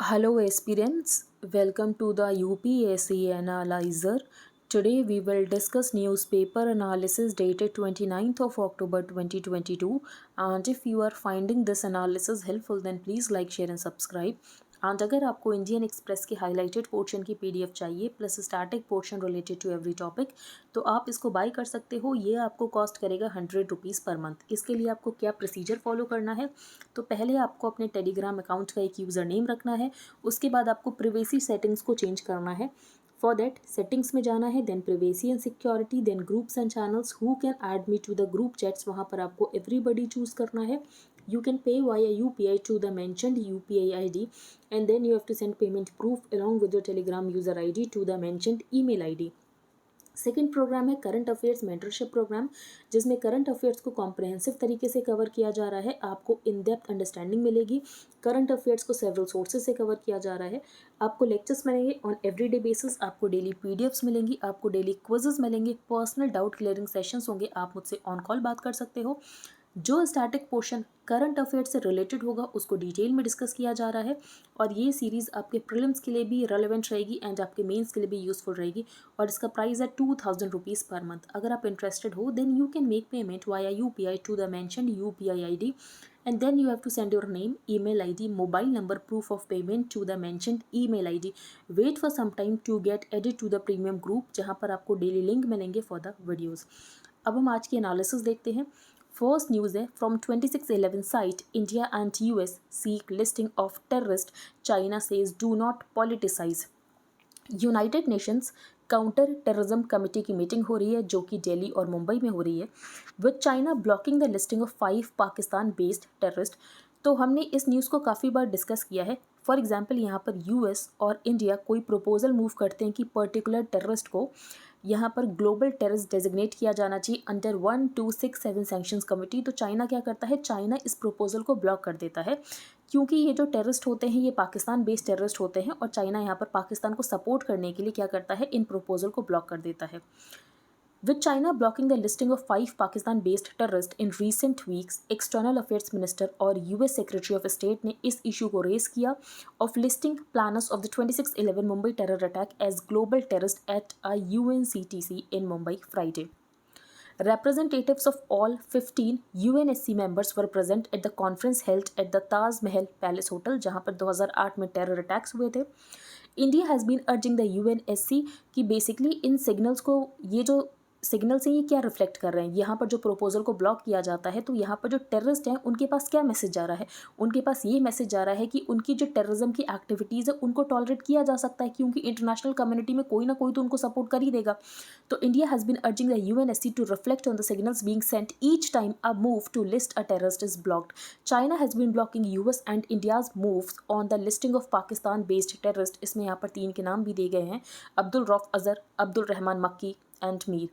Hello aspirants, welcome to the UPSC Analyzer. Today we will discuss newspaper analysis dated 29th of October 2022, and if you are finding this analysis helpful then please like, share and subscribe. And अगर आपको Indian Express की highlighted portion की PDF चाहिए plus static portion related to every topic तो आप इसको bye कर सकते हो। ये आपको कॉस्ट करेगा 100 रुपीज़ पर मंथ। इसके लिए आपको क्या प्रोसीजर फॉलो करना है, तो पहले आपको अपने टेलीग्राम अकाउंट का एक यूज़र नेम रखना है। उसके बाद आपको प्रिवेसी सेटिंग्स को चेंज करना है। फॉर दैट सेटिंग्स में जाना है, then privacy and security, then groups and channels, who can add me to the group chats, वहाँ पर आपको एवरीबडी चूज़ करना है। You can pay via UPI to the mentioned UPI ID, and then you have to send payment proof along with your Telegram user ID to the mentioned email ID. Second programme है current affairs mentorship programme, जिसमें current affairs को comprehensive तरीके से cover किया जा रहा है। आपको इन डेप्थ अंडरस्टैंडिंग मिलेगी। करंट अफेयर्स को सेवरल सोर्सेज से कवर किया जा रहा है। आपको लेक्चर्स मिलेंगे ऑन एवरीडे बेसिस, आपको डेली पीडीएफ्स मिलेंगी, आपको डेली क्विजेस मिलेंगे, पर्सनल डाउट क्लियरिंग सेशंस होंगे, आप मुझसे ऑन कॉल बात कर सकते हो। जो स्टैटिक पोर्शन करंट अफेयर्स से रिलेटेड होगा उसको डिटेल में डिस्कस किया जा रहा है, और ये सीरीज़ आपके प्रीलिम्स के लिए भी रेलेवेंट रहेगी एंड आपके मेंस के लिए भी यूजफुल रहेगी। और इसका प्राइस है 2000 रुपीज़ पर मंथ। अगर आप इंटरेस्टेड हो then you can make payment via UPI to the mentioned UPI ID, and then you have to send your name, email ID, mobile number, proof of payment to the mentioned email ID. Wait for some time to get added to the premium group, जहाँ पर आपको daily link मिलेंगे for the videos. अब हम आज की analysis देखते हैं। फर्स्ट न्यूज़ है from 26/11 site, India and US seek listing of terrorist, China says do not politicise. United Nations counter terrorism committee की मीटिंग हो रही है जो कि दिल्ली और मुंबई में हो रही है, with China blocking the listing of 5 Pakistan based terrorist. तो हमने इस न्यूज़ को काफ़ी बार डिस्कस किया है। फॉर एग्जांपल यहाँ पर US और इंडिया कोई प्रपोजल मूव करते हैं कि पर्टिकुलर टेररिस्ट को यहाँ पर ग्लोबल टेररिस्ट डेजिग्नेट किया जाना चाहिए अंडर 1267 सैंक्शंस कमेटी, तो चाइना क्या करता है, चाइना इस प्रपोजल को ब्लॉक कर देता है, क्योंकि ये जो टेररिस्ट होते हैं ये पाकिस्तान बेस्ड टेररिस्ट होते हैं और चाइना यहाँ पर पाकिस्तान को सपोर्ट करने के लिए क्या करता है, इन प्रपोजल को ब्लॉक कर देता है। With China blocking the listing of 5 Pakistan-based terrorists in recent weeks, External Affairs Minister और US Secretary of State ने इस इशू को रेस किया of listing planners of the 26/11 Mumbai terror attack as global terrorists at a UNCTC in Mumbai Friday. Representatives of all 15 UNSC members were present at the conference held at the Taj Mahal Palace Hotel, जहाँ पर 2008 में terror attacks हुए थे। India has been urging the UNSC कि basically इन signals को, ये जो सिग्नल से ये क्या रिफ्लेक्ट कर रहे हैं, यहाँ पर जो प्रपोजल को ब्लॉक किया जाता है तो यहाँ पर जो टेररिस्ट हैं उनके पास क्या मैसेज जा रहा है, उनके पास ये मैसेज जा रहा है कि उनकी जो टेररिज्म की एक्टिविटीज़ है उनको टॉलरेट किया जा सकता है, क्योंकि इंटरनेशनल कम्युनिटी में कोई ना कोई तो उनको सपोर्ट कर ही देगा। तो India has been urging the UNSC to reflect on the signals being sent each time a move to list a terrorist is blocked. China has been blocking US and India's moves on the listing of Pakistan based terrorist. इसमें यहाँ पर 3 के नाम भी दिए गए हैं, अब्दुल रऊफ अजहर, अब्दुल रहमान मक्की and Mir.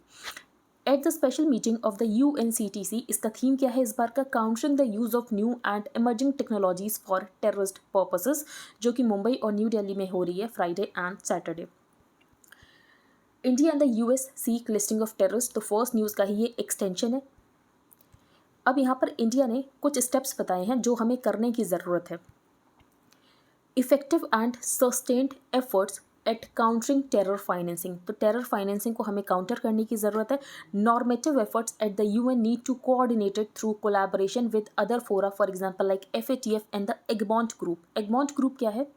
At the special meeting of the UNCTC, इसका थीम क्या है इस बार का, countering the use of new and emerging technologies for terrorist purposes, जो कि मुंबई और न्यू दिल्ली में हो रही है Friday and Saturday. India and the US seek listing of terrorist, तो फर्स्ट न्यूज़ का ही ये एक्सटेंशन है। अब यहाँ पर इंडिया ने कुछ स्टेप्स बताए हैं जो हमें करने की ज़रूरत है। Effective and sustained efforts at countering terror financing, तो टेरर फाइनेंसिंग को हमें काउंटर करने की ज़रूरत है। Normative efforts at the UN need to coordinated through collaboration with other fora, for example like FATF and the Egmont group. Egmont group क्या है,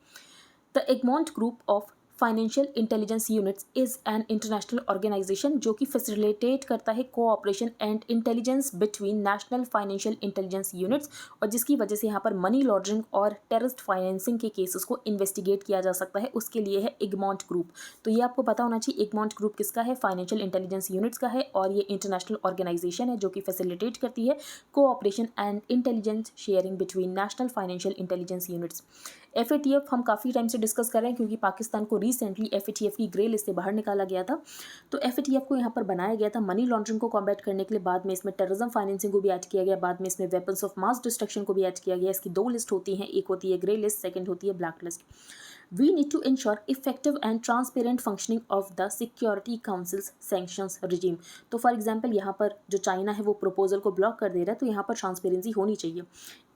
the Egmont group of financial intelligence units is an international organization जो कि facilitate करता है cooperation and intelligence between national financial intelligence units, और जिसकी वजह से यहाँ पर मनी लॉन्ड्रिंग और टेररिस्ट फाइनेंसिंग के केसेस को इन्वेस्टिगेट किया जा सकता है। उसके लिए है एगमॉन्ट ग्रुप। तो ये आपको पता होना चाहिए एगमॉन्ट ग्रुप किसका है, फाइनेंशियल इंटेलिजेंस यूनिट्स का है, और ये इंटरनेशनल ऑर्गेनाइजेशन है जो कि फैसिलिटेट करती है cooperation and intelligence sharing between national financial intelligence units. FATF हम काफ़ी टाइम से डिस्कस कर रहे हैं क्योंकि पाकिस्तान को रिसेंटली FATF की ग्रे लिस्ट से बाहर निकाला गया था। तो FATF को यहाँ पर बनाया गया था मनी लॉन्ड्रिंग को कॉम्बैट करने के लिए, बाद में इसमें टेररिज्म फाइनेंसिंग को भी ऐड किया गया, बाद में इसमें वेपन्स ऑफ मास डिस्ट्रक्शन को भी ऐड किया गया। इसकी 2 लिस्ट होती हैं, एक होती है ग्रे लिस्ट, सेकंड होती है black list. We need to ensure effective and transparent functioning of the Security Council's sanctions regime. तो फॉर एग्जाम्पल यहाँ पर जो चाइना है वो प्रपोजल को ब्लॉक कर दे रहा है, तो यहाँ पर ट्रांसपेरेंसी होनी चाहिए.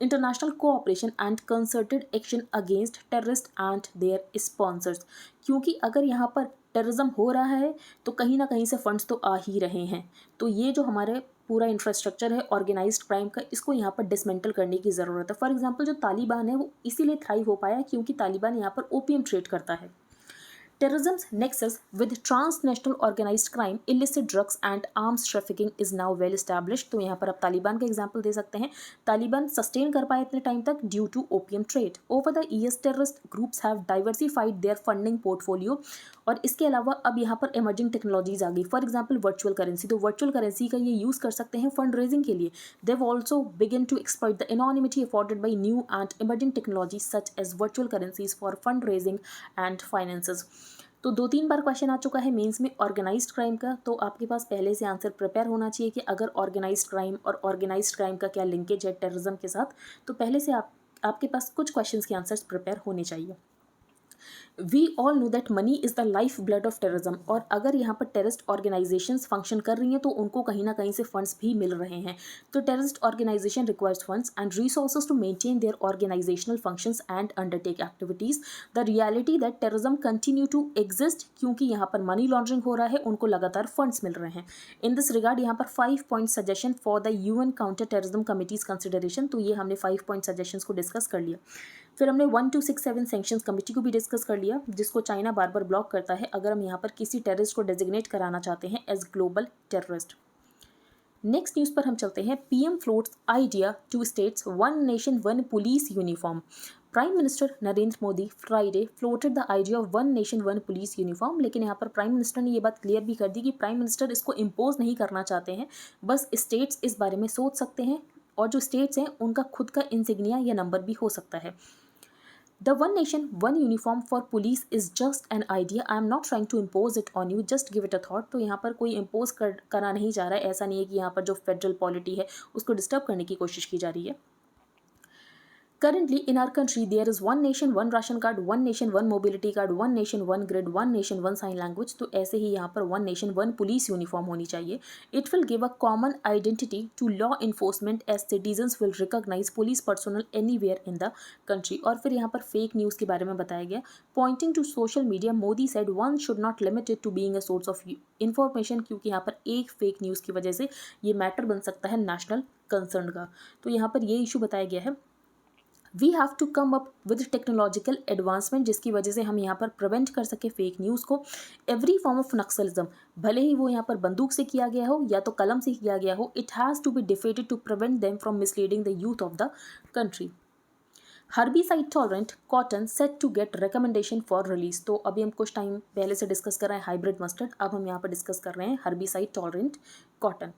International cooperation and concerted action against terrorist and their sponsors. क्योंकि अगर यहाँ पर टेररिज्म हो रहा है तो कहीं ना कहीं से फंड्स तो आ ही रहे हैं. तो ये जो हमारे पूरा इंफ्रास्ट्रक्चर है ऑर्गेनाइज्ड क्राइम का, इसको यहाँ पर डिसमेंटल करने की ज़रूरत है. फॉर एग्जांपल जो तालिबान है वो इसीलिए थ्राइव हो पाया क्योंकि तालिबान यहाँ पर ओपीएम ट्रेड करता है. Terrorism's nexus with transnational organized crime, illicit drugs and arms trafficking is now well established. तो यहाँ पर आप तालिबान का एग्जाम्पल दे सकते हैं. तालिबान सस्टेन कर पाए इतने टाइम तक due to opium trade. Over the years terrorist groups have diversified their funding portfolio. और इसके अलावा अब यहाँ पर एमर्जिंग टेक्नोलॉजीज आ गई. For example virtual currency. तो वर्चुअल करेंसी का ये यूज़ कर सकते हैं फंड रेजिंग के लिए. They also begin to exploit the anonymity afforded by new and emerging technologies such as virtual currencies for fund raising and finances. तो 2-3 बार question आ चुका है मेंस में ऑर्गेनाइज्ड क्राइम का. तो आपके पास पहले से आंसर प्रिपेयर होना चाहिए कि अगर ऑर्गेनाइज्ड क्राइम और ऑर्गेनाइज्ड क्राइम का क्या लिंकेज है टेररिज्म के साथ. तो पहले से आपके पास कुछ क्वेश्चंस के आंसर्स प्रिपेयर होने चाहिए. We all know that money is the life blood of terrorism. और अगर यहाँ पर टेररिस्ट ऑर्गेनाइजेशंस फंक्शन कर रही हैं तो उनको कहीं ना कहीं से फंड्स भी मिल रहे हैं. तो terrorist organisation requires funds and resources to maintain their organisational functions and undertake activities. The reality that terrorism continue to exist, क्योंकि यहाँ पर मनी लॉन्ड्रिंग हो रहा है, उनको लगातार फंड्स मिल रहे हैं. इन दिस रिगार्ड यहाँ पर 5 point suggestion for the UN counter terrorism committees consideration. तो ये हमने 5 पॉइंट सजेशंस को डिस्कस कर लिया. फिर हमने 1 to 6 7 सैंक्शंस कमेटी को भी डिस्कस कर लिया, जिसको चाइना बार बार ब्लॉक करता है अगर हम यहाँ पर किसी टेररिस्ट को डेजिग्नेट कराना चाहते हैं as global terrorist. Next news पर हम चलते हैं. PM floats idea to states one nation one police uniform. Prime minister Narendra Modi Friday floated the idea of one nation one police uniform. लेकिन यहाँ पर प्राइम मिनिस्टर ने ये बात क्लियर भी कर दी कि प्राइम मिनिस्टर इसको इम्पोज नहीं करना चाहते हैं, बस स्टेट्स इस बारे में सोच सकते हैं और जो स्टेट्स हैं उनका खुद का इंसिग्निया या नंबर भी हो सकता है. The one nation, one uniform for police is just an idea. I am not trying to impose it on you. Just give it a thought. तो यहाँ पर कोई इम्पोज करा नहीं जा रहा है. ऐसा नहीं है कि यहाँ पर जो फेडरल पॉलिटी है उसको डिस्टर्ब करने की कोशिश की जा रही है. Currently in our country there is one nation one ration card, one nation one mobility card, one nation one grid, one nation one sign language. तो ऐसे ही यहाँ पर one nation one police uniform होनी चाहिए. It will give a common identity to law enforcement as citizens will recognize police personnel anywhere in the country. और फिर यहाँ पर फेक न्यूज़ के बारे में बताया गया. Pointing to social media, Modi said one should not limit it to being a source of information, क्योंकि यहाँ पर एक फेक न्यूज़ की वजह से ये मैटर बन सकता है नेशनल कंसर्न का. तो यहाँ पर ये इशू बताया गया है. We have to come up with technological advancement, जिसकी वजह से हम यहाँ पर प्रिवेंट कर सके फेक न्यूज़ को. एवरी फॉर्म ऑफ नक्सलिज्म, भले ही वो यहाँ पर बंदूक से किया गया हो या तो कलम से किया गया हो, it has to be defeated to prevent them from misleading the youth of the country. Herbicide tolerant cotton set to get recommendation for release. तो अभी हम कुछ टाइम पहले से डिस्कस कर रहे हैं हाइब्रिड मस्टर्ड, अब हम यहाँ पर डिस्कस कर रहे हैं हर्बिसाइड टॉलरेंट कॉटन.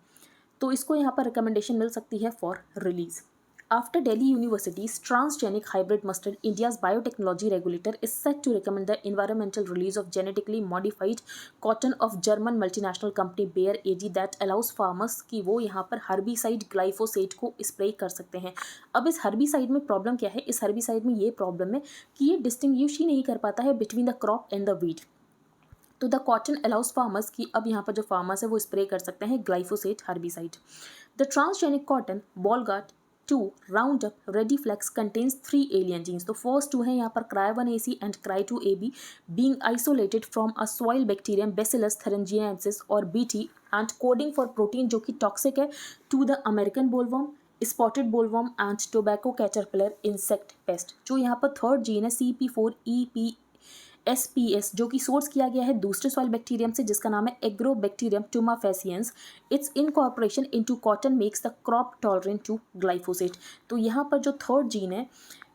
तो इसको यहाँ पर रिकमेंडेशन मिल सकती है for release. After Delhi University's transgenic hybrid mustard, India's biotechnology regulator is set to recommend the environmental release of genetically modified cotton of German multinational company Bayer AG that allows farmers कि वो यहाँ पर herbicide glyphosate को spray कर सकते हैं. अब इस herbicide में प्रॉब्लम क्या है? इस herbicide में ये प्रॉब्लम है कि ये डिस्टिंग्विश ही नहीं कर पाता है between the crop and the weed. तो द कॉटन अलाउज फार्मर्स की अब यहाँ पर जो फार्मर्स है वो स्प्रे कर सकते हैं glyphosate herbicide. The transgenic cotton Bollgard 2 Roundup Ready-Flex contains 3 alien genes. तो फर्स्ट 2 है यहाँ पर Cry1AC and Cry2AB being isolated from a soil bacterium Bacillus thuringiensis और BT and coding for protein जो कि टॉक्सिक है to the American bollworm, spotted bollworm and tobacco caterpillar insect pest. जो यहाँ पर थर्ड जीन है CP4EPSPS जो कि सोर्स किया गया है दूसरे सॉइल बैक्टीरियम से जिसका नाम है Agrobacterium tumefaciens. Its incorporation into cotton makes the crop tolerant to glyphosate. तो यहाँ पर जो थर्ड जीन है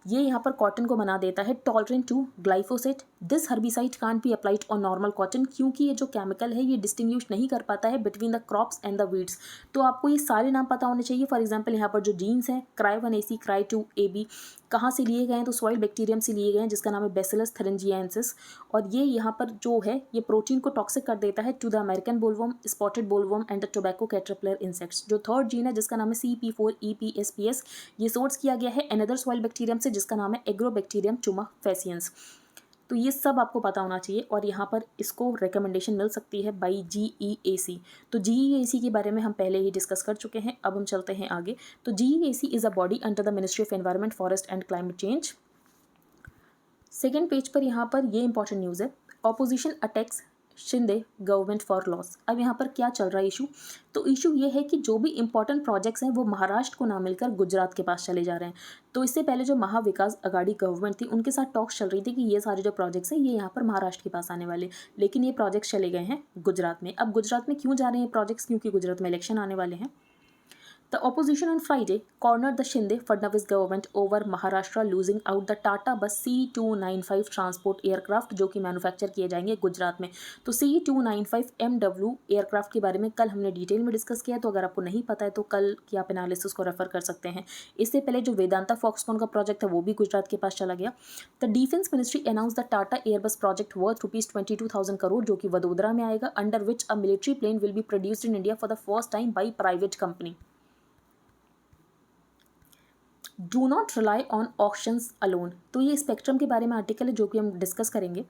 ये यहाँ पर कॉटन को बना देता है tolerant to glyphosate. This herbicide can't be applied on normal cotton क्योंकि ये जो केमिकल है ये डिस्टिंग्विश नहीं कर पाता है between the crops and the weeds. तो आपको ये सारे नाम पता होने चाहिए. फॉर एग्जांपल यहाँ पर जो जीन्स हैं Cry1AC Cry2AB कहाँ से लिए गए हैं? तो सॉइल बैक्टीरियम से लिए गए हैं जिसका नाम है Bacillus thuringiensis. और ये यहाँ पर जो है ये प्रोटीन को टॉक्सिक कर देता है to the American bollworm, spotted bollworm and the tobacco caterpillar insects. जो थर्ड जीन है जिसका नाम है CP4EPSPS ये सोर्स किया गया है अनदर सॉइल बैक्टीरियम से जिसका नाम है एग्रोबैक्टीरियम टुमाफेसियंस. तो ये सब आपको पता होना चाहिए और यहाँ पर इसको रिकमेंडेशन मिल सकती है बाई GEAC। तो GEAC के बारे में हम पहले ही डिस्कस कर चुके हैं, अब हम चलते हैं आगे। तो GEAC is a body under the ministry of environment, forest and climate change. Second page पर यहाँ पर ये इंपॉर्टेंट न्यूज़ है, opposition attacks Shinde government for loss. अब यहाँ पर क्या चल रहा है इशू, तो इशू ये है कि जो भी इंपॉर्टेंट प्रोजेक्ट्स हैं वो महाराष्ट्र को ना मिलकर गुजरात के पास चले जा रहे हैं। तो इससे पहले जो महाविकास अघाड़ी गवर्नमेंट थी उनके साथ टॉक्स चल रही थी कि ये सारे जो प्रोजेक्ट्स हैं ये यहाँ पर महाराष्ट्र के पास आने वाले, लेकिन ये प्रोजेक्ट्स चले गए हैं गुजरात में। अब गुजरात में क्यों जा रहे हैं प्रोजेक्ट्स, क्योंकि गुजरात में इलेक्शन आने वाले हैं। The opposition on Friday cornered the Shinde-Fadnavis government over Maharashtra losing out the Tata Bus C295 transport aircraft जो कि मैन्युफैक्चर किए जाएंगे गुजरात में। तो C295 MW एयरक्राफ्ट के बारे में कल हमने डिटेल में डिस्कस किया, तो अगर आपको नहीं पता है तो कल की आप एनालिसिस को रेफर कर सकते हैं। इससे पहले जो वेदांता फॉक्सकॉन का प्रोजेक्ट है वो भी गुजरात के पास चला गया। The defence ministry announce the Tata Airbus project worth ₹22,000 crore जो कि वडोदरा में आएगा, under which a military plane will be produced in India for the first time by private company. Do not rely on auctions alone. तो ये spectrum के बारे में article है जो कि हम डिस्कस करेंगे।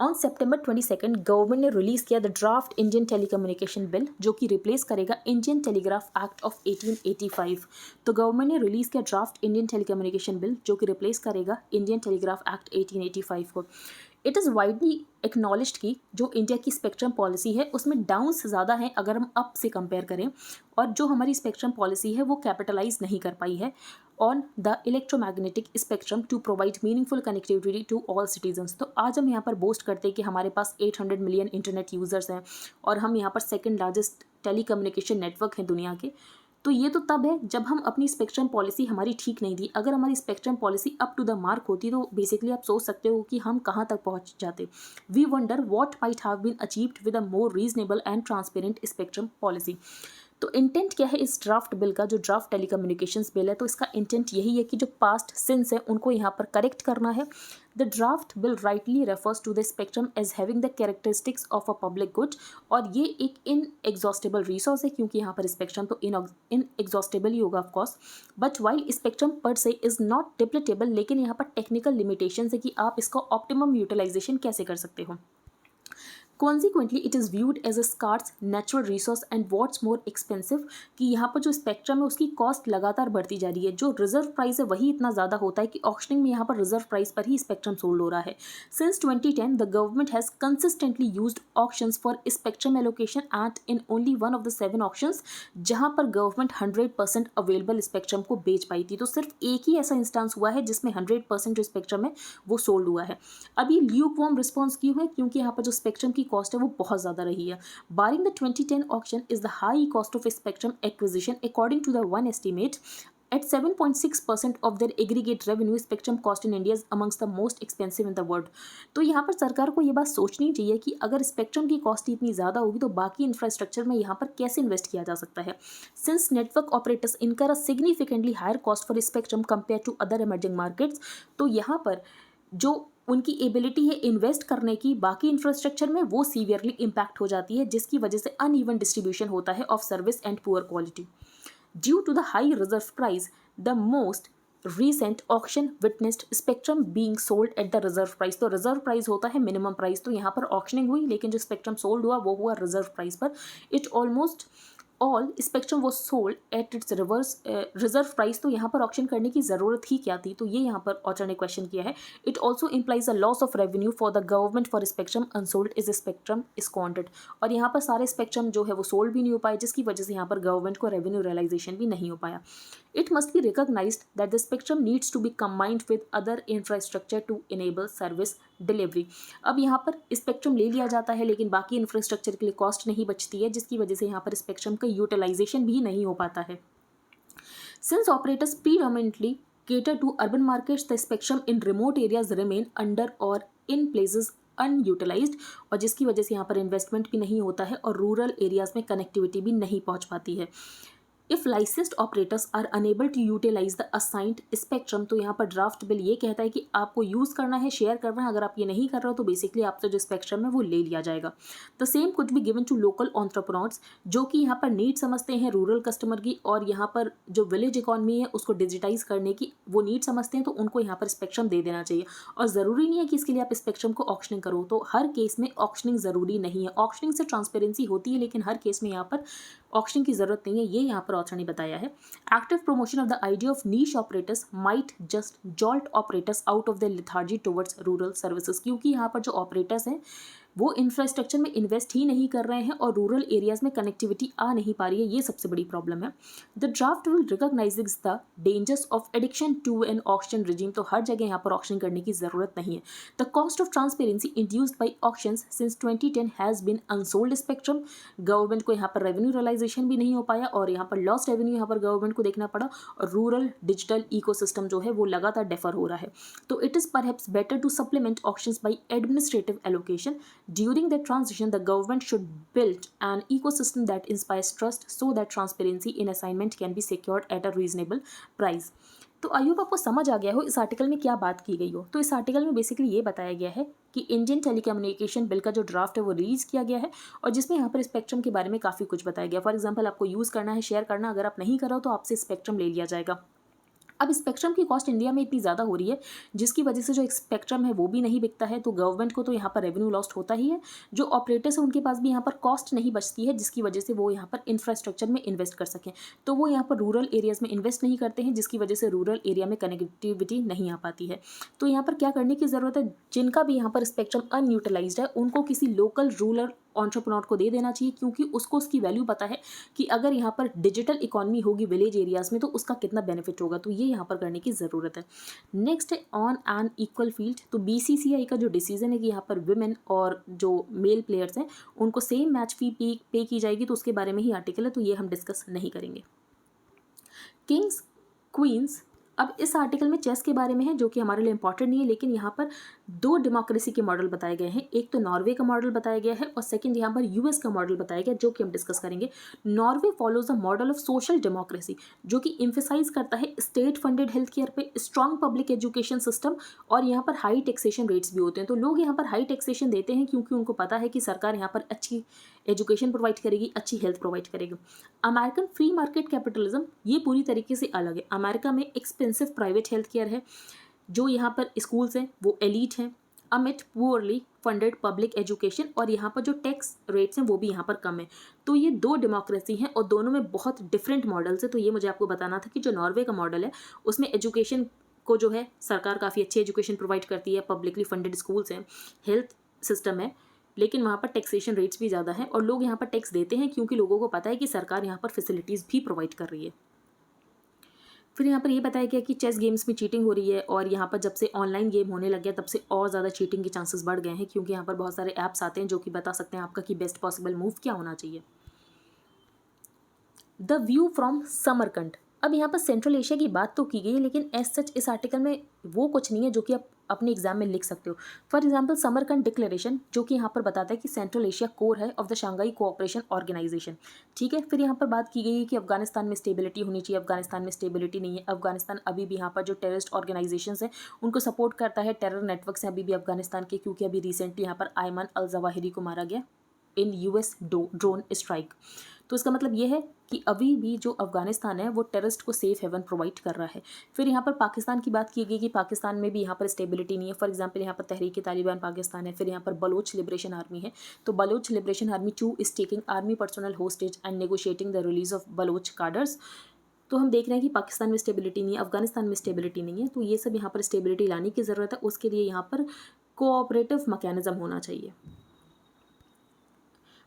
ऑन September 22 गवर्नमेंट ने रिलीज़ किया the draft Indian telecommunication bill जो कि रिप्लेस करेगा इंडियन टेलीग्राफ एक्ट ऑफ 1885। तो गवर्नमेंट ने रिलीज़ किया ड्राफ्ट इंडियन टेलीकम्युनिकेशन बिल जो कि रिप्लेस करेगा इंडियन टेलीग्राफ एक्ट 1885 को। इट इज़ वाइडली एक्नॉलेज्ड कि जो इंडिया की स्पेक्ट्रम पॉलिसी है उसमें डाउन्स ज़्यादा हैं अगर हम अप से कंपेयर करें, और जो हमारी स्पेक्ट्रम पॉलिसी है वो कैपिटलाइज नहीं कर पाई है on the electromagnetic spectrum to provide meaningful connectivity to all citizens. तो आज हम यहाँ पर बोस्ट करते हैं कि हमारे पास 800 मिलियन इंटरनेट यूज़र्स हैं और हम यहाँ पर सेकंड लार्जेस्ट टेलीकम्युनिकेशन नेटवर्क हैं दुनिया के। तो ये तो तब है जब हम अपनी स्पेक्ट्रम पॉलिसी हमारी ठीक नहीं थी। अगर हमारी spectrum policy up to the mark होती तो बेसिकली आप सोच सकते हो कि हम कहाँ तक पहुँच जाते। We wonder what might have been achieved with a more reasonable and transparent spectrum policy. तो इंटेंट क्या है इस ड्राफ्ट बिल का, जो ड्राफ्ट टेलीकम्युनिकेशंस बिल है, तो इसका इंटेंट यही है कि जो पास्ट सिंस है उनको यहाँ पर करेक्ट करना है। The draft bill rightly refers to the spectrum as having the characteristics of a public good, और ये एक इनएग्जॉस्टेबल रिसोर्स है क्योंकि यहाँ पर स्पेक्ट्रम तो इनएग्जॉस्टेबल ही होगा ऑफकोर्स। बट वाइल स्पेक्ट्रम पर से इज़ नॉट डिप्लेटेबल, लेकिन यहाँ पर टेक्निकल लिमिटेशन है कि आप इसका ऑप्टिमम यूटिलाइजेशन कैसे कर सकते हो। Consequently, it is viewed as a scarce natural resource and what's more expensive कि यहाँ पर जो स्पेक्ट्रम है उसकी कॉस्ट लगातार बढ़ती जा रही है। जो रिजर्व प्राइस है वही इतना ज़्यादा होता है कि ऑक्शनिंग में यहाँ पर रिजर्व प्राइस पर ही स्पेक्ट्रम सोल्ड हो रहा है। Since 2010, the government has consistently used auctions for spectrum allocation at in only one of the 7 auctions जहाँ पर गवर्नमेंट 100% अवेलेबल स्पेक्ट्रम को बेच पाई थी। तो सिर्फ एक ही ऐसा इंस्टांस हुआ है जिसमें 100% जो स्पेक्ट्रम है वो सोल्ड हुआ है। अब ये ल्यूक वार्म रिस्पॉन्स क्यों है, क्योंकि यहाँ पर जो स्पेक्ट्रम की कॉस्ट है वो बहुत ज़्यादा रही है। Barring the 2010 auction is the high cost of spectrum acquisition according to the one estimate at 7.6% of their aggregate revenue, spectrum cost in India is amongst the most expensive in the world। तो यहाँ पर सरकार को ये बात सोचनी चाहिए कि अगर स्पेक्ट्रम की कॉस्ट इतनी ज़्यादा होगी तो बाकी इंफ्रास्ट्रक्चर में यहाँ पर कैसे इन्वेस्ट किया जा सकता है। Since network operators incur a significantly higher cost for spectrum compare to other emerging markets, तो यहाँ पर जो उनकी एबिलिटी है इन्वेस्ट करने की बाकी इंफ्रास्ट्रक्चर में वो सीवियरली इम्पैक्ट हो जाती है, जिसकी वजह से अनइवन डिस्ट्रीब्यूशन होता है of service and poor quality. Due to the high reserve price, the most recent auction witnessed spectrum being sold at the reserve price। तो reserve price होता है minimum price, तो यहाँ पर auctioning हुई लेकिन जो spectrum sold हुआ वो हुआ reserve price पर। It almost ऑल स्पेक्ट्रम वो sold at its reserve price. तो यहाँ पर ऑक्शन करने की ज़रूरत ही क्या थी, तो ये यहाँ पर ऑथर ने क्वेश्चन किया है। It also implies a loss of revenue for the government for spectrum unsold is spectrum squandered. और यहाँ पर सारे स्पेक्ट्रम जो है वो सोल्ड भी नहीं हो पाए, जिसकी वजह से यहाँ पर गवर्नमेंट को रेवेन्यू रियलाइजेशन भी नहीं हो पाया। It must be recognised that the spectrum needs to be combined with other infrastructure to enable service delivery. अब यहाँ पर स्पेक्ट्रम ले लिया जाता है लेकिन बाकी इंफ्रास्ट्रक्चर के लिए कॉस्ट नहीं बचती है, जिसकी वजह से यहाँ पर स्पेक्ट्रम का यूटिलाइजेशन भी नहीं हो पाता है। Since operators predominantly cater to urban markets, the spectrum in remote areas remain under or in places unutilised, और जिसकी वजह से यहाँ पर इन्वेस्टमेंट भी नहीं होता है और रूरल एरियाज़ में कनेक्टिविटी भी नहीं पहुँच पाती है। If licensed operators are unable to utilise the assigned spectrum, तो यहाँ पर ड्राफ्ट बिल ये कहता है कि आपको यूज़ करना है, शेयर करना है, अगर आप ये नहीं कर रहे हो तो बेसिकली आपसे जो स्पेक्ट्रम है वो ले लिया जाएगा। The same could be given to local entrepreneurs, जो कि यहाँ पर नीड समझते हैं रूरल कस्टमर की, और यहाँ पर जो विलेज इकॉनमी है उसको डिजिटाइज करने की वो नीड समझते हैं, तो उनको यहाँ पर स्पेक्ट्रम दे देना चाहिए। और ज़रूरी नहीं है कि इसके लिए आप स्पेक्ट्रम को ऑक्शनिंग करो, तो हर केस में ऑक्शनिंग ज़रूरी नहीं है। ऑक्शनिंग से ट्रांसपेरेंसी होती है, लेकिन हर केस में यहाँ पर ऑक्शनिंग की ज़रूरत नहीं है, ये यहाँ पर ऑथर ने बताया है। Active promotion of the idea of niche operators might just jolt operators out of the lethargy towards rural services, क्योंकि यहाँ पर जो ऑपरेटर्स हैं वो इंफ्रास्ट्रक्चर में इन्वेस्ट ही नहीं कर रहे हैं और रूरल एरियाज में कनेक्टिविटी आ नहीं पा रही है, ये सबसे बड़ी प्रॉब्लम है। The draft will recognise the dangers of addiction to an auction regime, तो हर जगह यहाँ पर ऑक्शन करने की जरूरत नहीं है। The cost of transparency induced by auctions since 2010 has been unsold spectrum, government को यहाँ पर रेवेन्यू रियलाइजेशन भी नहीं हो पाया और यहाँ पर लॉस्ट रेवेन्यू यहाँ पर गवर्नमेंट को देखना पड़ा, और रूरल डिजिटल इकोसिस्टम जो है वो लगातार डेफर हो रहा है। तो it is perhaps better to supplement auctions by administrative allocation. During the transition, the government should build an ecosystem that inspires trust so that transparency in assignment can be secured at a reasonable price. तो I hope आपको समझ आ गया हो इस article में क्या बात की गई हो। तो इस आर्टिकल में बेसिकली ये बताया गया है कि इंडियन टेलीकम्युनिकेशन बिल का जो ड्राफ्ट है वो रिलीज़ किया गया है, और जिसमें यहाँ पर स्पेक्ट्रम के बारे में काफ़ी कुछ बताया गया। फॉर एग्जांपल, आपको यूज़ करना है, शेयर करना, अगर आप नहीं कर रहे हो तो आपसे स्पेक्ट्रम ले लिया जाएगा। अब स्पेक्ट्रम की कॉस्ट इंडिया में इतनी ज़्यादा हो रही है जिसकी वजह से जो स्पेक्ट्रम है वो भी नहीं बिकता है, तो गवर्नमेंट को तो यहाँ पर रेवेन्यू लॉस्ट होता ही है, जो ऑपरेटर्स हैं उनके पास भी यहाँ पर कॉस्ट नहीं बचती है, जिसकी वजह से वो यहाँ पर इंफ्रास्ट्रक्चर में इन्वेस्ट कर सकें, तो वो यहाँ पर रूरल एरियाज़ में इन्वेस्ट नहीं करते हैं, जिसकी वजह से रूरल एरिया में कनेक्टिविटी नहीं आ पाती है। तो यहाँ पर क्या करने की ज़रूरत है, जिनका भी यहाँ पर स्पेक्ट्रम अनयूटिलाइज्ड है उनको किसी लोकल रूरल एंटरप्रेन्योर को दे देना चाहिए, क्योंकि उसको उसकी वैल्यू पता है कि अगर यहाँ पर डिजिटल इकॉनमी होगी विलेज एरियाज़ में तो उसका कितना बेनिफिट होगा, तो ये यहाँ पर करने की ज़रूरत है। नेक्स्ट है ऑन एन इक्वल फील्ड, तो बीसीसीआई का जो डिसीजन है कि यहाँ पर विमेन और जो मेल प्लेयर्स हैं उनको सेम मैच फी पे की जाएगी, तो उसके बारे में ही आर्टिकल है, तो ये हम डिस्कस नहीं करेंगे। किंग्स क्वींस, अब इस आर्टिकल में चेस के बारे में है जो कि हमारे लिए इंपॉर्टेंट नहीं है, लेकिन यहाँ पर दो डेमोक्रेसी के मॉडल बताए गए हैं। एक तो नॉर्वे का मॉडल बताया गया है और सेकंड यहाँ पर यूएस का मॉडल बताया गया, जो कि हम डिस्कस करेंगे। Norway follows the model of social democracy, जो कि इम्फेसाइज करता है स्टेट फंडेड हेल्थ केयर पे, स्ट्रॉन्ग पब्लिक एजुकेशन सिस्टम, और यहाँ पर हाई टैक्सेशन रेट्स भी होते हैं। तो लोग यहाँ पर हाई टैक्सेशन देते हैं क्योंकि उनको पता है कि सरकार यहाँ पर अच्छी एजुकेशन प्रोवाइड करेगी, अच्छी हेल्थ प्रोवाइड करेगी। अमेरिकन फ्री मार्केट कैपिटलिज्म ये पूरी तरीके से अलग है। अमेरिका में एक्सपेंसिव प्राइवेट हेल्थ केयर है, जो यहाँ पर स्कूल्स हैं वो एलीट हैं, अमिट पुअरली फंडेड पब्लिक एजुकेशन, और यहाँ पर जो टैक्स रेट्स हैं वो भी यहाँ पर कम है। तो ये दो डेमोक्रेसी हैं और दोनों में बहुत डिफरेंट मॉडल्स है। तो ये मुझे आपको बताना था कि जो नॉर्वे का मॉडल है उसमें एजुकेशन को जो है सरकार काफ़ी अच्छी एजुकेशन प्रोवाइड करती है, पब्लिकली फंडेड स्कूल्स हैं, हेल्थ सिस्टम है, लेकिन वहाँ पर टैक्सेशन रेट्स भी ज़्यादा हैं और लोग यहाँ पर टैक्स देते हैं क्योंकि लोगों को पता है कि सरकार यहाँ पर फैसिलिटीज़ भी प्रोवाइड कर रही है। फिर यहाँ पर ये बताया गया कि चेस गेम्स में चीटिंग हो रही है, और यहाँ पर जब से ऑनलाइन गेम होने लग गया तब से और ज़्यादा चीटिंग के चांसेस बढ़ गए हैं, क्योंकि यहाँ पर बहुत सारे ऐप्स आते हैं जो कि बता सकते हैं आपका कि बेस्ट पॉसिबल मूव क्या होना चाहिए। द व्यू फ्रॉम समरकंड, अब यहाँ पर सेंट्रल एशिया की बात तो की गई है, लेकिन एज सच इस आर्टिकल में वो कुछ नहीं है जो कि आप अपने एग्जाम में लिख सकते हो। फॉर एग्जांपल समरकंड डिक्लेरेशन, जो कि यहाँ पर बताता है कि सेंट्रल एशिया कोर है of the Shanghai cooperation organisation, ठीक है। फिर यहाँ पर बात की गई है कि अफगानिस्तान में स्टेबिलिटी होनी चाहिए, अफगानिस्तान में स्टेबिलिटी नहीं है। अफगानिस्तान अभी भी यहाँ पर जो टेररिस्ट ऑर्गेनाइजेशंस हैं उनको सपोर्ट करता है, टेरर नेटवर्क्स हैं अभी भी अफगानिस्तान के, क्योंकि अभी रिसेंटली यहाँ पर आयमन अल जवाहिरी को मारा गया इन यूएस ड्रोन स्ट्राइक। तो इसका मतलब ये है कि अभी भी जो अफगानिस्तान है वो टेररिस्ट को सेफ हेवन प्रोवाइड कर रहा है। फिर यहाँ पर पाकिस्तान की बात की गई कि पाकिस्तान में भी यहाँ पर स्टेबिलिटी नहीं है। फॉर एग्जांपल यहाँ पर तहरीक तालिबान पाकिस्तान है, फिर यहाँ पर बलोच लिबरेशन आर्मी है, तो Baloch liberation army too is taking army personnel hostage and negotiating the release of Baloch cadres. तो हम देख रहे हैं कि पाकिस्तान में स्टेबिलिटी नहीं है, अफगानिस्तान में स्टेबिलिटी नहीं है, तो ये सब यहाँ पर स्टेबिलिटी लाने की ज़रूरत है। उसके लिए यहाँ पर कोऑपरेटिव मैकेनिज्म होना चाहिए।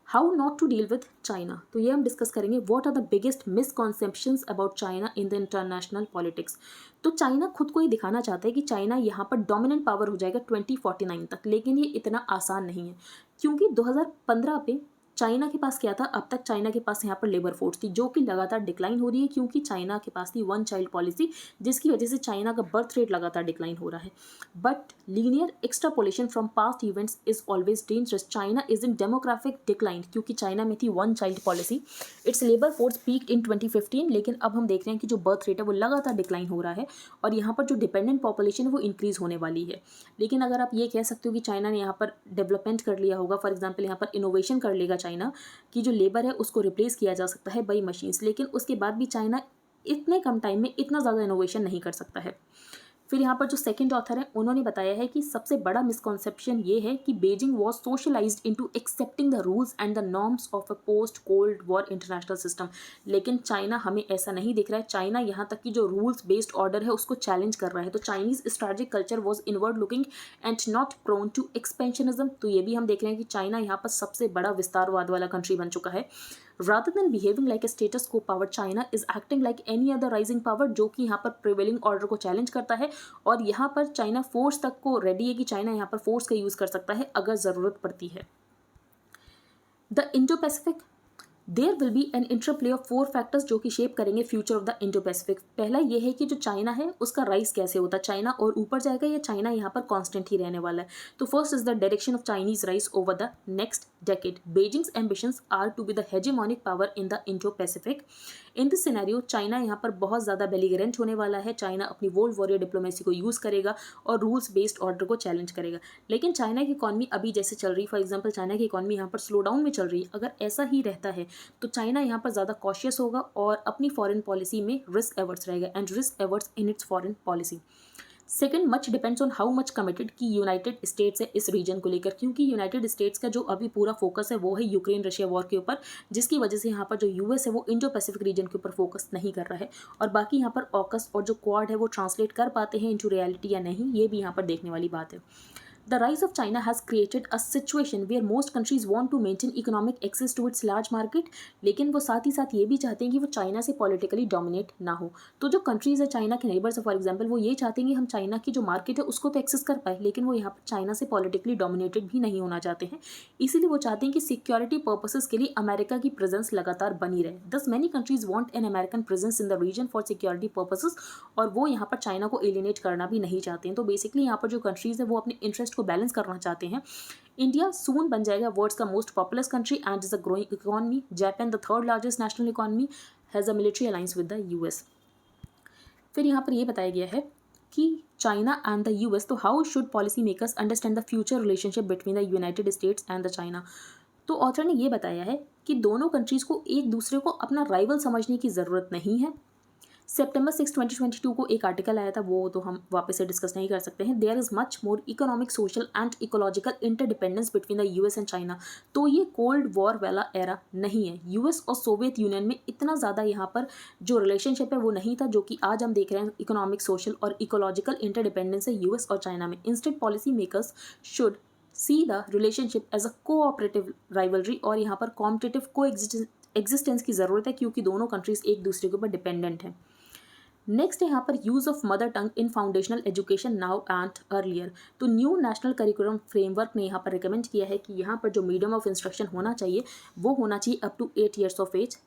How not to deal with China, तो ये हम डिस्कस करेंगे। What are the biggest misconceptions about China in the international politics. तो चाइना खुद को ये दिखाना चाहता है कि चाइना यहाँ पर डोमिनेंट पावर हो जाएगा 2049 तक, लेकिन ये इतना आसान नहीं है, क्योंकि 2015 पे चाइना के पास क्या था, अब तक चाइना के पास यहाँ पर लेबर फोर्स थी जो कि लगातार डिक्लाइन हो रही है, क्योंकि चाइना के पास थी वन चाइल्ड पॉलिसी, जिसकी वजह से चाइना का बर्थ रेट लगातार डिक्लाइन हो रहा है। But linear extrapolation from past events is always dangerous. China is in demographic decline, क्योंकि चाइना में थी one child policy. Its labour force peaked in 2015, लेकिन अब हम देख रहे हैं कि जो बर्थ रेट है वो लगातार डिक्लाइन हो रहा है और यहाँ पर जो डिपेंडेंट पॉपुलेशन है वो इंक्रीज होने वाली है। लेकिन अगर आप ये कह सकते हो कि चाइना ने यहाँ पर डेवलपमेंट कर लिया होगा, फॉर एग्जाम्पल यहाँ पर इनोवेशन कर लेगा चाइना, कि जो लेबर है उसको रिप्लेस किया जा सकता है बाई मशीन्स, लेकिन उसके बाद भी चाइना इतने कम टाइम में इतना ज़्यादा इनोवेशन नहीं कर सकता है। फिर यहाँ पर जो सेकंड ऑथर है उन्होंने बताया है कि सबसे बड़ा मिसकॉन्सेप्शन ये है कि Beijing was socialised into accepting the rules and the norms of a post cold war international system. लेकिन चाइना, हमें ऐसा नहीं दिख रहा है, चाइना यहाँ तक कि जो रूल्स बेस्ड ऑर्डर है उसको चैलेंज कर रहा है। तो Chinese strategic culture was inward looking and not prone to expansionism. तो ये भी हम देख रहे हैं कि चाइना यहाँ पर सबसे बड़ा विस्तारवाद वाला कंट्री बन चुका है। Rather than behaving like a status quo power, China is acting like any other rising power, जो कि यहाँ पर प्रिवेलिंग ऑर्डर को चैलेंज करता है। और यहाँ पर चाइना फोर्स तक को रेडी है कि चाइना यहाँ पर फोर्स का यूज़ कर सकता है अगर ज़रूरत पड़ती है। The Indo Pacific, there will be an interplay of 4 factors जो कि शेप करेंगे future of the Indo Pacific. पहला ये है कि जो चाइना है उसका राइज कैसे होता है, चाइना और ऊपर जाएगा या चाइना यहाँ पर कांस्टेंट ही रहने वाला है। तो first is the direction of Chinese rise over the next decade. Beijing's ambitions are to be the hegemonic power in the Indo Pacific. In this scenario China यहाँ पर बहुत ज़्यादा बेलिगरेंट होने वाला है। चाइना अपनी वर्ल्ड वॉरियर डिप्लोमेसी को use करेगा और रूल्स बेस्ड ऑर्डर को चैलेंज करेगा। लेकिन चाइना की इकॉनमी अभी जैसे चल रही, फॉर एग्जाम्पल चाइना की इकॉनमी यहाँ पर स्लो डाउन में चल रही है, अगर ऐसा ही रहता है तो चाइना यहाँ पर ज़्यादा कॉशियस होगा और अपनी फॉरेन पॉलिसी में रिस्क एवर्ट्स रहेगा and risk averse in its foreign policy. Second, much depends on how much committed कि यूनाइटेड स्टेट्स है इस रीजन को लेकर, क्योंकि यूनाइटेड स्टेट्स का जो अभी पूरा फोकस है वो है यूक्रेन रशिया वॉर के ऊपर, जिसकी वजह से यहाँ पर जो यूएस है वो इंडो पैसिफिक रीजन के ऊपर फोकस नहीं कर रहा है। और बाकी यहाँ पर ऑकस और जो क्वाड है वो ट्रांसलेट कर पाते हैं इनटू रियलिटी या नहीं, ये भी यहाँ पर देखने वाली बात है। The rise of China has created a situation where most countries want to maintain economic access to its large market, लेकिन वो साथ ही साथ ये भी चाहते हैं कि वो चाइना से पॉलिटिकली डोमिनेट ना हो। तो जो कंट्रीज़ है चाइना के नेबर्स है, फॉर एग्जांपल, वो ये चाहते हैं कि हम चाइना की जो मार्केट है उसको तो एक्सेस कर पाए, लेकिन वो यहाँ पर चाइना से पॉलिटिकली डोमिनेटेड भी नहीं होना चाहते हैं। इसीलिए वो चाहते हैं कि सिक्योरिटी पर्पसेस के लिए अमेरिका की प्रेजेंस लगातार बनी रहे। Thus many countries want an American presence in the region for security purposes, और वो यहाँ पर चाइना को एलिनेट करना भी नहीं चाहते हैं। तो बेसिकली यहाँ पर जो कंट्रीज़ है वो अपने इंटरेस्ट को बैलेंस करना चाहते हैं। इंडिया सून बन जाएगा वर्ल्ड्स का most populous country and is a growing economy. Japan the third largest national economy has a military alliance with the US. फिर यहाँ पर ये बताया गया है कि चाइना एंड द यूएस, तो how should policy makers understand the future relationship between the United states and the China. तो ऑथर ने ये बताया है कि दोनों कंट्रीज़ को एक दूसरे को अपना राइवल समझने की ज़रूरत नहीं है। September 6, 2022 को एक आर्टिकल आया था, वो तो हम वापस से डिस्कस नहीं कर सकते हैं। There is much more economic, social and ecological interdependence between the US and China. तो ये कोल्ड वॉर वाला एरा नहीं है। यूएस और सोवियत यूनियन में इतना ज़्यादा यहाँ पर जो रिलेशनशिप है वो नहीं था जो कि आज हम देख रहे हैं। इकोनॉमिक, सोशल और इकोलॉजिकल इंटरडिपेंडेंस है यूएस और चाइना में। Instead policy makers should see the relationship as a cooperative rivalry, और यहाँ पर कॉम्पिटिटिव को एग्जिस्टेंस की ज़रूरत है, क्योंकि दोनों कंट्रीज एक दूसरे के ऊपर डिपेंडेंट हैं। नेक्स्ट है यहाँ पर use of mother tongue in foundational education now and earlier. तो न्यू नेशनल करिकुलम फ्रेमवर्क ने यहाँ पर रिकमेंड किया है कि यहाँ पर जो मीडियम ऑफ इंस्ट्रक्शन होना चाहिए वो होना चाहिए up to 8 years of age.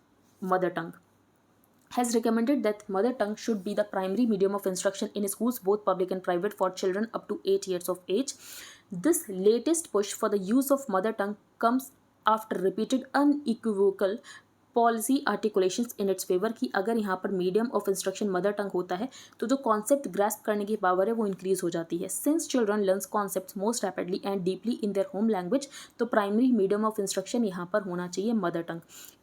Mother tongue has recommended that mother tongue should be the primary medium of instruction in schools, both public and private, for children up to 8 years of age. This latest push for the use of mother tongue comes after repeated unequivocal policy articulations in its favour कि अगर यहाँ पर medium of instruction mother tongue होता है तो जो concept grasp करने की पावर है वो इंक्रीज हो जाती है। Since children learns concepts most rapidly and deeply in their home language, तो प्राइमरी मीडियम ऑफ इंस्ट्रक्शन यहाँ पर होना चाहिए mother tongue.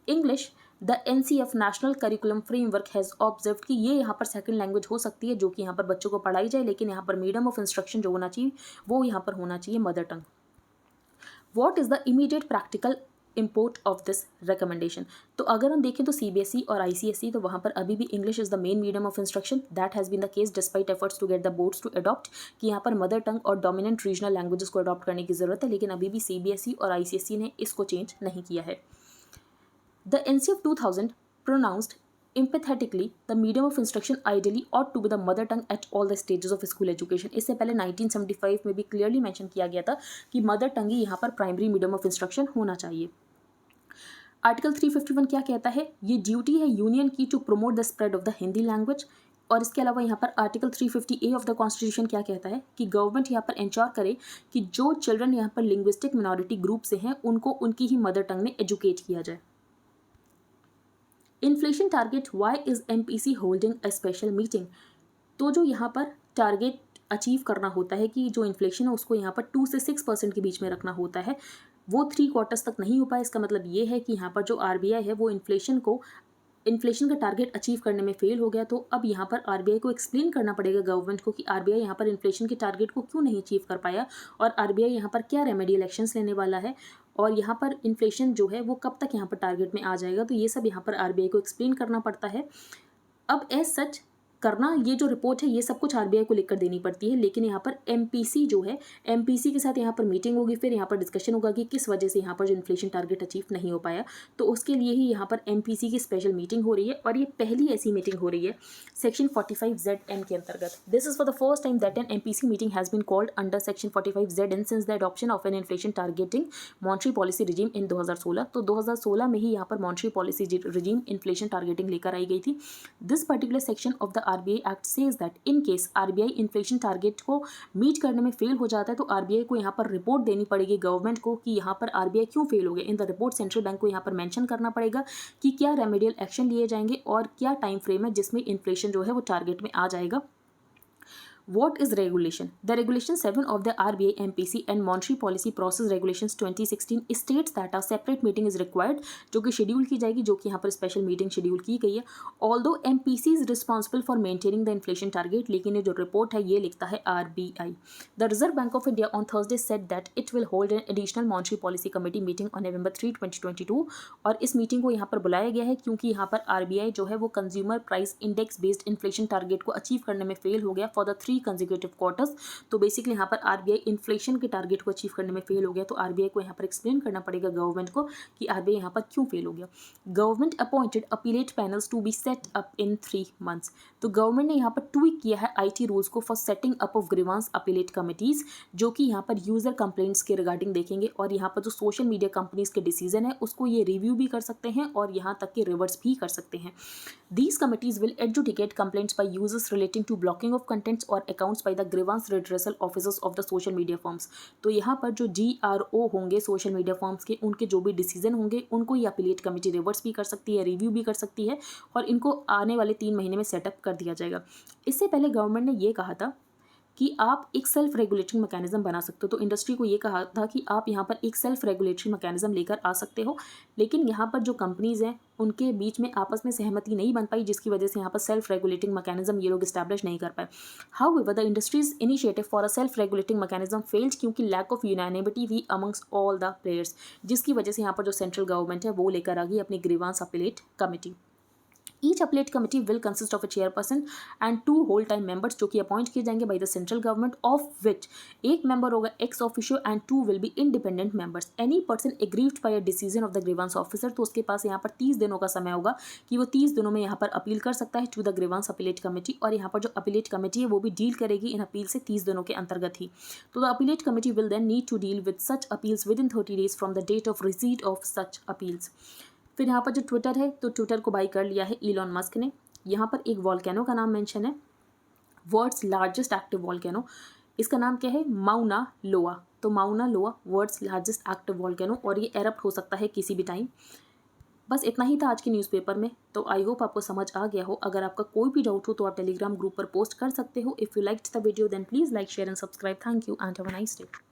English, the NCF national curriculum framework has observe कि ये यहाँ पर सेकंड लैंग्वेज हो सकती है जो कि यहाँ पर बच्चों को पढ़ाई जाए, लेकिन यहाँ पर मीडियम ऑफ इंस्ट्रक्शन जो होना चाहिए वो यहाँ पर होना चाहिए mother tongue. What is the immediate practical import of this recommendation. तो अगर हम देखें तो CBSE और ICSE, तो वहाँ पर अभी भी English is the main medium of instruction. That has been the case despite efforts to get the boards to adopt कि यहाँ पर मदर टंग और डोमिनेंट रीजनल लैंग्वेजेस को अडॉप्ट करने की ज़रूरत है, लेकिन अभी भी CBSE और ICSE ने इसको चेंज नहीं किया है। The NCF 2000 pronounced empathetically the medium of instruction ideally ought to be the mother tongue at all the stages of school education। इससे पहले 1975 में भी क्लियरली मेंशन किया गया था कि मदर टंग ही यहाँ पर प्राइमरी मीडियम ऑफ इंस्ट्रक्शन होना चाहिए। आर्टिकल 351 क्या कहता है? ये ड्यूटी है यूनियन की to promote the spread of the Hindi language. और इसके अलावा यहाँ पर article 350A of the constitution क्या कहता है कि गवर्नमेंट यहाँ पर इंश्योर करे कि जो चिल्ड्रन यहाँ पर लिंग्विस्टिक मिनॉरिटी ग्रुप से हैं उनको उनकी ही मदर टंग में एजुकेट किया जाए। Inflation target, why is MPC holding a special meeting? तो जो यहाँ पर टारगेट अचीव करना होता है कि जो इन्फ्लेशन है उसको यहाँ पर 2 से 6% के बीच में रखना होता है, वो 3 क्वार्टर्स तक नहीं हो पाया। इसका मतलब ये है कि यहाँ पर जो RBI है वो इन्फ्लेशन का टारगेट अचीव करने में फेल हो गया। तो अब यहाँ पर RBI को एक्सप्लेन करना पड़ेगा गवर्नमेंट को कि RBI यहाँ पर इन्फ्लेशन के टारगेट को क्यों नहीं अचीव कर पाया और RBI यहाँ पर क्या रेमेडियल एक्शंस लेने वाला है और यहाँ पर इन्फ्लेशन जो है वो कब तक यहाँ पर टारगेट में आ जाएगा। तो ये सब यहाँ पर RBI को एक्सप्लेन करना पड़ता है। अब एज सच करना, ये जो रिपोर्ट है ये सब कुछ RBI को लिखकर देनी पड़ती है, लेकिन यहाँ पर MPC जो है, MPC के साथ यहाँ पर मीटिंग होगी, फिर यहाँ पर डिस्कशन होगा कि किस वजह से यहाँ पर जो इन्फ्लेशन टारगेट अचीव नहीं हो पाया। तो उसके लिए ही यहाँ पर MPC की स्पेशल मीटिंग हो रही है और ये पहली ऐसी मीटिंग हो रही है सेक्शन 45ZN के अंतर्गत। This is for the first time that an MPC meeting has been called under section 45ZN since the adoption of an inflation targeting monetary policy regime in 2016। तो 2016 में ही यहाँ पर monetary policy regime inflation targeting लेकर आई गई थी। This particular section of the RBI act says that in case RBI inflation target को मीट करने में फेल हो जाता है तो RBI को यहाँ पर रिपोर्ट देनी पड़ेगी गवर्नमेंट को कि यहाँ पर RBI क्यों फेल हो गया। In the report central bank को यहाँ पर मेंशन करना पड़ेगा कि क्या रेमेडियल एक्शन लिए जाएंगे और क्या टाइम फ्रेम है जिसमें इन्फ्लेशन जो है वो टारगेट में आ जाएगा। What is regulation? The Regulation 7 of the RBI MPC and Monetary Policy Process Regulations 2016 states that a separate meeting is required, जो कि शेड्यूल की जाएगी, जो कि यहाँ पर स्पेशल मीटिंग शेड्यूल की गई है। Although MPC is responsible for maintaining the inflation target, लेकिन ये जो रिपोर्ट है ये लिखता है RBI. The Reserve Bank of India on Thursday said that it will hold an additional monetary policy committee meeting on November 3, 2022 और इस meeting को यहाँ पर बुलाया गया है क्योंकि यहाँ पर RBI जो है वो consumer price index based inflation target को अचीव करने में फेल हो गया फॉर द 3 कंसेक्यूटिव क्वार्टर्स। तो बेसिकली यहाँ पर RBI इन्फ्लेशन के टारगेट को अचीव करने में फेल हो गया। तो RBI को यहाँ पर एक्सप्लेन करना पड़ेगा गवर्नमेंट को कि RBI यहाँ पर क्यों फेल हो गया। Government appointed appellate panels to be set up in 3 months। तो गवर्नमेंट ने यहाँ पर ट्वीक किया है IT रूल्स को for setting up of grievance appellate committees, जो कि यहाँ पर यूजर कंप्लेंट्स के रिगार्डिंग देखेंगे और यहाँ पर जो सोशल मीडिया कंपनीज के डिसीजन है उसको ये रिव्यू भी कर सकते हैं और यहाँ तक कि रिवर्स भी कर सकते हैं। These committees will adjudicate complaints by users relating to blocking of contents or accounts by the grievance redressal officers of the social media firms। तो यहाँ पर जो GRO होंगे सोशल मीडिया फर्म्स के, उनके जो भी डिसीजन होंगे उनको ये अपीलेट कमेटी रिवर्स भी कर सकती है, रिव्यू भी कर सकती है और इनको आने वाले 3 महीने में सेटअप कर दिया जाएगा। इससे पहले गवर्नमेंट ने ये कहा था कि आप एक सेल्फ रेगुलेटरी मैकेनिज्म बना सकते हो। तो इंडस्ट्री को ये कहा था कि आप यहाँ पर एक सेल्फ रेगुलेटरी मैकेनिज्म लेकर आ सकते हो, लेकिन यहाँ पर जो कंपनीज़ हैं उनके बीच में आपस में सहमति नहीं बन पाई, जिसकी वजह से यहाँ पर सेल्फ रेगुलेटिंग मैकेनिज्म ये लोग इस्टेब्लिश नहीं कर पाए। However the industries initiative for a self regulating mechanism failed क्योंकि लैक ऑफ यूनानिमिटी थी अमंग्स ऑल द प्लेयर्स, जिसकी वजह से यहाँ पर जो सेंट्रल गवर्नमेंट है वो लेकर आ गई अपनी grievance appellate committee. Each appellate committee will consist of a chairperson and 2 whole-time members जो कि अपॉइंट किए जाएंगे by the central government, of which एक member होगा ex officio and 2 will be independent members. Any person aggrieved by a decision of the grievance officer, तो उसके पास यहाँ पर 30 दिनों का समय होगा कि वो 30 दिनों में यहाँ पर अपील कर सकता है to the grievance appellate committee और यहाँ पर जो appellate committee है वो भी डील करेगी इन अपील से 30 दिनों के अंतर्गत ही। तो the appellate committee will then need to deal with such appeals within 30 days from the date of receipt of such appeals। फिर यहाँ पर जो ट्विटर है, तो ट्विटर को बाई कर लिया है इलॉन मस्क ने। यहाँ पर एक वॉल्केनो का नाम मेंशन है, वर्ल्ड्स लार्जेस्ट एक्टिव वॉल्केनो। इसका नाम क्या है? माउना लोआ। तो माउना लोआ वर्ल्ड्स लार्जेस्ट एक्टिव वॉल्केनो और ये एरप्ट हो सकता है किसी भी टाइम। बस इतना ही था आज के न्यूज़पेपर में। तो आई होप आपको समझ आ गया हो। अगर आपका कोई भी डाउट हो तो आप टेलीग्राम ग्रुप पर पोस्ट कर सकते हो। If you liked the video then please like share and subscribe. Thank you and have a nice day.